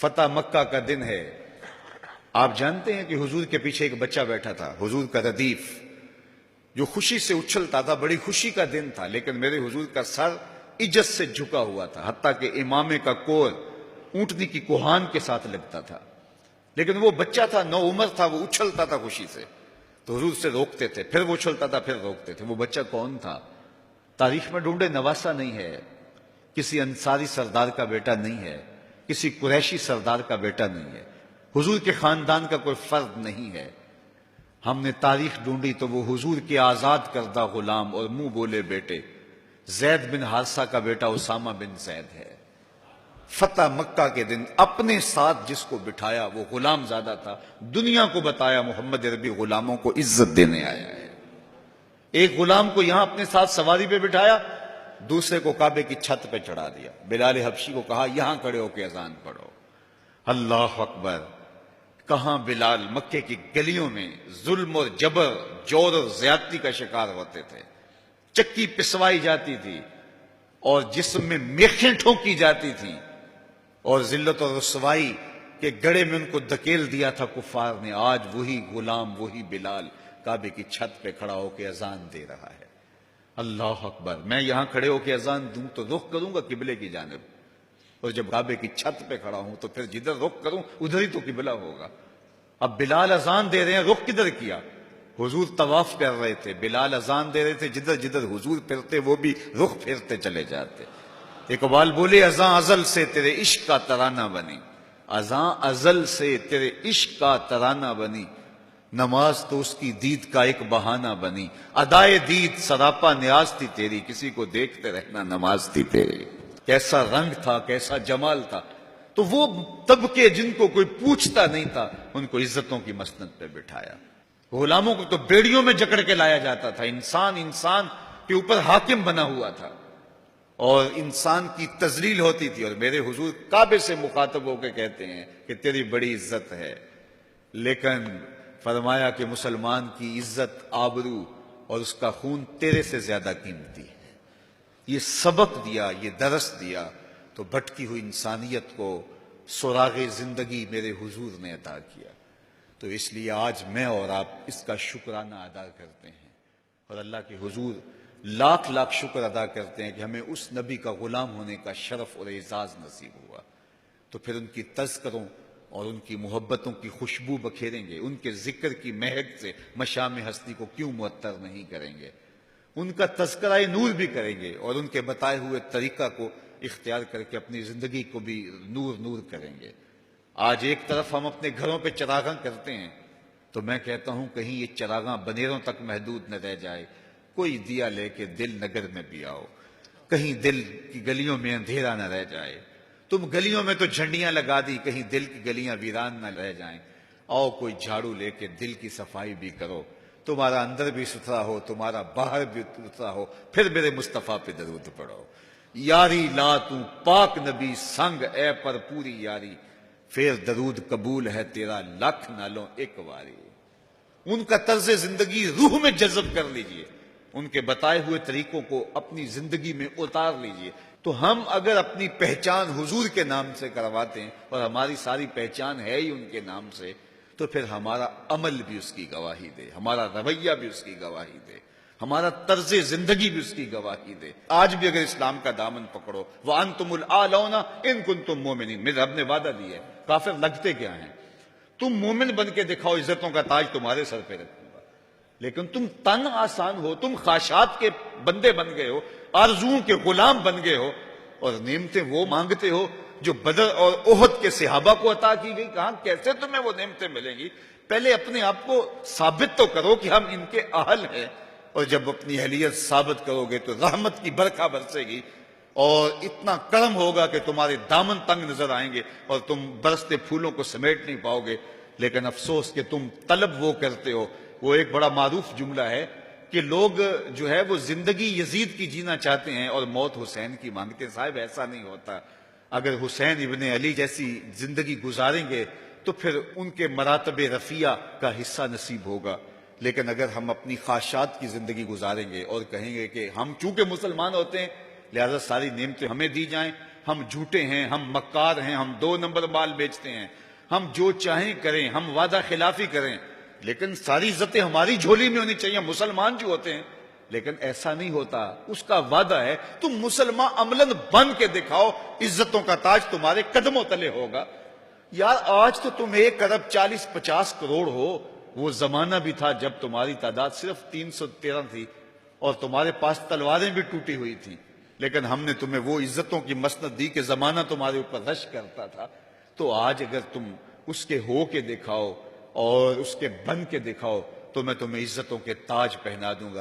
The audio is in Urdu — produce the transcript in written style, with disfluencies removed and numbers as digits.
فتح مکہ کا دن ہے۔ آپ جانتے ہیں کہ حضور کے پیچھے ایک بچہ بیٹھا تھا، حضور کا ردیف، جو خوشی سے اچھلتا تھا، بڑی خوشی کا دن تھا، لیکن میرے حضور کا سر عجز سے جھکا ہوا تھا، حتیٰ کہ امامے کا کور اونٹنی کی کوہان کے ساتھ لگتا تھا، لیکن وہ بچہ تھا، نو عمر تھا، وہ اچھلتا تھا خوشی سے، تو حضور سے روکتے تھے، پھر وہ اچھلتا تھا، پھر روکتے تھے۔ وہ بچہ کون تھا؟ تاریخ میں ڈھونڈے، نواسا نہیں ہے، کسی انصاری سردار کا بیٹا نہیں ہے، کسی قریشی سردار کا بیٹا نہیں ہے، حضور کے خاندان کا کوئی فرد نہیں ہے۔ ہم نے تاریخ ڈھونڈی تو وہ حضور کے آزاد کردہ غلام اور منہ بولے بیٹے زید بن حارثہ کا بیٹا اسامہ بن زید ہے۔ فتح مکہ کے دن اپنے ساتھ جس کو بٹھایا وہ غلام زادہ تھا، دنیا کو بتایا محمد عربی غلاموں کو عزت دینے آیا ہے۔ ایک غلام کو یہاں اپنے ساتھ سواری پہ بٹھایا، دوسرے کو کعبے کی چھت پہ چڑھا دیا، بلال حبشی کو کہا یہاں کھڑے ہو کے اذان پڑھو۔ اللہ اکبر! کہاں بلال مکے کی گلیوں میں ظلم اور جبر، جور اور زیادتی کا شکار ہوتے تھے، چکی پسوائی جاتی تھی اور جسم میں میخیں ٹھونکی جاتی تھی، اور ذلت اور رسوائی کے گڑھے میں ان کو دھکیل دیا تھا کفار نے۔ آج وہی غلام، وہی بلال کعبے کی چھت پہ کھڑا ہو کے اذان دے رہا ہے۔ اللہ اکبر! میں یہاں کھڑے ہو کے اذان دوں تو رخ کروں گا قبلے کی جانب، اور جب کعبے کی چھت پہ کھڑا ہوں تو پھر جدھر رخ کروں ادھر ہی تو قبلہ ہوگا۔ اب بلال اذان دے رہے ہیں، رخ کدھر کیا؟ حضور طواف کر رہے تھے، بلال اذان دے رہے تھے، جدھر جدھر حضور پھرتے وہ بھی رخ پھرتے چلے جاتے۔ اقبال بولے اذان ازل سے تیرے عشق کا ترانہ بنی، اذان ازل سے تیرے عشق کا ترانہ بنی، نماز تو اس کی دید کا ایک بہانہ بنی، ادائے دید سراپا نیاز تھی تیری، کسی کو دیکھتے رہنا نماز تھی تیری۔ کیسا رنگ تھا، کیسا جمال تھا! تو وہ طبقے جن کو کوئی پوچھتا نہیں تھا ان کو عزتوں کی مسند پہ بٹھایا۔ غلاموں کو تو بیڑیوں میں جکڑ کے لایا جاتا تھا، انسان انسان کے اوپر حاکم بنا ہوا تھا اور انسان کی تذلیل ہوتی تھی، اور میرے حضور کعبے سے مخاطب ہو کے کہتے ہیں کہ تیری بڑی عزت ہے، لیکن فرمایا کہ مسلمان کی عزت، آبرو اور اس کا خون تیرے سے زیادہ قیمتی ہے۔ یہ سبق دیا، یہ درس دیا تو بھٹکی ہوئی انسانیت کو سراغ زندگی میرے حضور نے عطا کیا۔ تو اس لیے آج میں اور آپ اس کا شکرانہ ادا کرتے ہیں، اور اللہ کے حضور لاکھ لاکھ شکر ادا کرتے ہیں کہ ہمیں اس نبی کا غلام ہونے کا شرف اور اعزاز نصیب ہوا۔ تو پھر ان کی تذکروں اور ان کی محبتوں کی خوشبو بکھیریں گے، ان کے ذکر کی مہک سے مشام ہستی کو کیوں معطر نہیں کریں گے، ان کا تذکرہ نور بھی کریں گے، اور ان کے بتائے ہوئے طریقہ کو اختیار کر کے اپنی زندگی کو بھی نور نور کریں گے۔ آج ایک طرف ہم اپنے گھروں پہ چراغاں کرتے ہیں، تو میں کہتا ہوں کہیں یہ چراغاں بنیروں تک محدود نہ رہ جائے، کوئی دیا لے کے دل نگر میں بھی آؤ، کہیں دل کی گلیوں میں اندھیرا نہ رہ جائے۔ تم گلیوں میں تو جھنڈیاں لگا دی، کہیں دل کی گلیاں ویران نہ رہ جائیں۔ آؤ کوئی جھاڑو لے کے دل کی صفائی بھی کرو، تمہارا اندر بھی ستھرا ہو، تمہارا باہر بھی ستھرا ہو، پھر میرے مصطفیٰ پہ درود پڑھو۔ یاری لا تو پاک نبی سنگ اے پر پوری یاری، پھر درود قبول ہے تیرا لاکھ نالوں ایک واری۔ ان کا طرز زندگی روح میں جذب کر لیجئے، ان کے بتائے ہوئے طریقوں کو اپنی زندگی میں اتار لیجئے۔ تو ہم اگر اپنی پہچان حضور کے نام سے کرواتے ہیں، اور ہماری ساری پہچان ہے ہی ان کے نام سے، تو پھر ہمارا عمل بھی اس کی گواہی دے، ہمارا رویہ بھی اس کی گواہی دے، ہمارا طرز زندگی بھی اس کی گواہی دے۔ آج بھی اگر اسلام کا دامن پکڑو، وَأَنْتُمُ الْأَعْلَوْنَ إِن كُنتُم مُؤْمِنِينَ، میرے رب نے وعدہ دیا ہے، کافر لگتے کیا ہیں، تم مومن بن کے دکھاؤ، عزتوں کا تاج تمہارے سر پہ رکھوں گا۔ لیکن تم تن آسان ہو، تم خواہشات کے بندے بن گئے ہو، آرزوؤں کے غلام بن گئے ہو، اور نعمتیں وہ مانگتے ہو جو بدر اور احد کے صحابہ کو عطا کی گئی۔ کہاں کیسے تمہیں وہ نعمتیں ملیں گی؟ پہلے اپنے آپ کو ثابت تو کرو کہ ہم ان کے اہل ہیں، اور جب اپنی اہلیت ثابت کرو گے تو رحمت کی برکھا برسے گی، اور اتنا کرم ہوگا کہ تمہارے دامن تنگ نظر آئیں گے اور تم برستے پھولوں کو سمیٹ نہیں پاؤ گے۔ لیکن افسوس کہ تم طلب وہ کرتے ہو۔ وہ ایک بڑا معروف جملہ ہے کہ لوگ جو ہے وہ زندگی یزید کی جینا چاہتے ہیں اور موت حسین کی مانگتے ہیں۔ صاحب ایسا نہیں ہوتا۔ اگر حسین ابن علی جیسی زندگی گزاریں گے تو پھر ان کے مراتب رفیع کا حصہ نصیب ہوگا، لیکن اگر ہم اپنی خواہشات کی زندگی گزاریں گے اور کہیں گے کہ ہم چونکہ مسلمان ہوتے ہیں لہذا ساری نعمتیں ہمیں دی جائیں، ہم جھوٹے ہیں، ہم مکار ہیں، ہم 2 نمبر مال بیچتے ہیں، ہم جو چاہیں کریں، ہم وعدہ خلافی کریں، لیکن ساری عزتیں ہماری جھولی میں ہونی چاہیے، مسلمان جو ہوتے ہیں۔ لیکن ایسا نہیں ہوتا، اس کا وعدہ ہے تم مسلمان عملاً بن کے دکھاؤ، عزتوں کا تاج تمہارے قدموں تلے ہوگا۔ یار آج تو تم 1 ارب 40-50 کروڑ ہو، وہ زمانہ بھی تھا جب تمہاری تعداد صرف 313 تھی اور تمہارے پاس تلواریں بھی ٹوٹی ہوئی تھیں، لیکن ہم نے تمہیں وہ عزتوں کی مسند دی کہ زمانہ تمہارے اوپر رش کرتا تھا۔ تو آج اگر تم اس کے ہو کے دکھاؤ اور اس کے بن کے دکھاؤ تو میں تمہیں عزتوں کے تاج پہنا دوں گا۔